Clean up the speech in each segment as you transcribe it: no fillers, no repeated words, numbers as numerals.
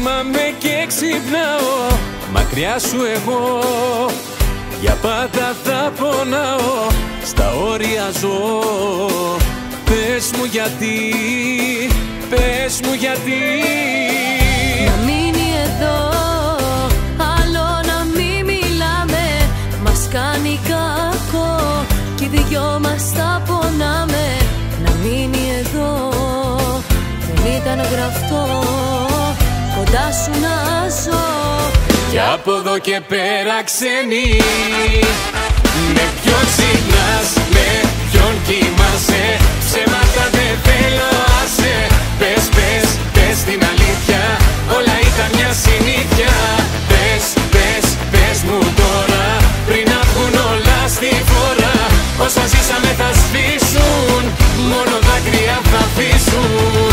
Κοιμάμαι και ξυπνάω μακριά σου εγώ. Για πάντα θα πονάω, στα όρια ζω. Πες μου γιατί, πες μου γιατί. Να μείνει εδώ, άλλο να μην μιλάμε. Μας κάνει κακό κι οι δυο μας τα πονάμε. Να μείνει εδώ, δεν ήταν γραφτό κοντά σου να ζω. Κι από εδώ και πέρα ξένη, με ποιον ξυπνάς, με ποιον κοιμάσαι. Ψέματα δεν θέλω, άσε. Πες, πες, πες την αλήθεια, όλα ήταν μια συνήθεια. Πες, πες, πες μου τώρα, πριν να βγουν όλα στη φορά. Όσα ζήσαμε θα σβήσουν, μόνο δάκρυα θα αφήσουν.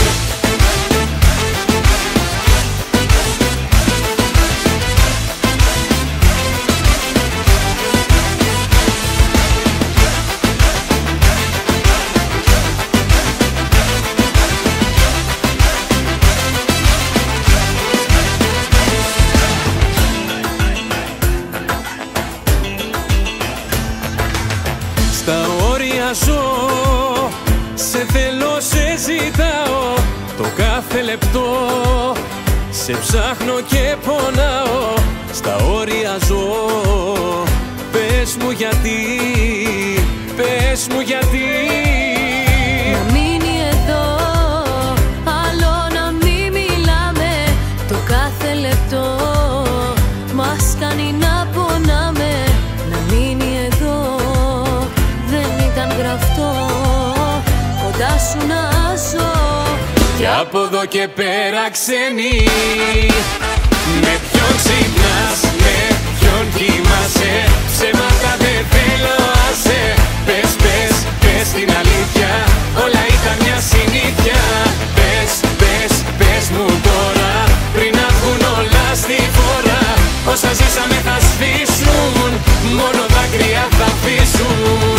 Στα όρια ζω, σε θέλω, σε ζητάω το κάθε λεπτό. Σε ψάχνω και πονάω, στα όρια ζω. Πες μου γιατί, πες μου γιατί. Να μείνει εδώ, άλλο να μην μιλάμε. Το κάθε λεπτό μας κάνει να πονάμε. Να μείνει εδώ, δεν ήταν γραφτό κοντά σου να ζω. Κι από εδώ και πέρα ξένη, με ποιον ξυπνάς, με ποιον κοιμάσαι. Ψέματα δεν θέλω, άσε. Πες, πες, πες την αλήθεια, όλα ήταν μια συνήθεια. Πες, πες, πες μου τώρα, πριν να βγουν όλα στη φορά. Όσα ζήσαμε θα σβήσουν, μόνο δάκρυα θα αφήσουν.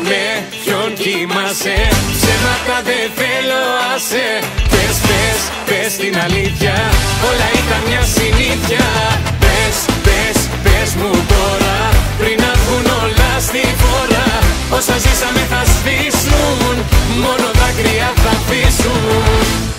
Με ποιον κοιμάσαι, ψέματα δεν θέλω, άσε. Πες, πες, πες την αλήθεια, όλα ήταν μια συνήθεια. Πες, πες, πες μου τώρα, πριν να βγουν όλα στη φορά. Όσα ζήσαμε θα σβήσουν, μόνο δάκρυα θα αφήσουν.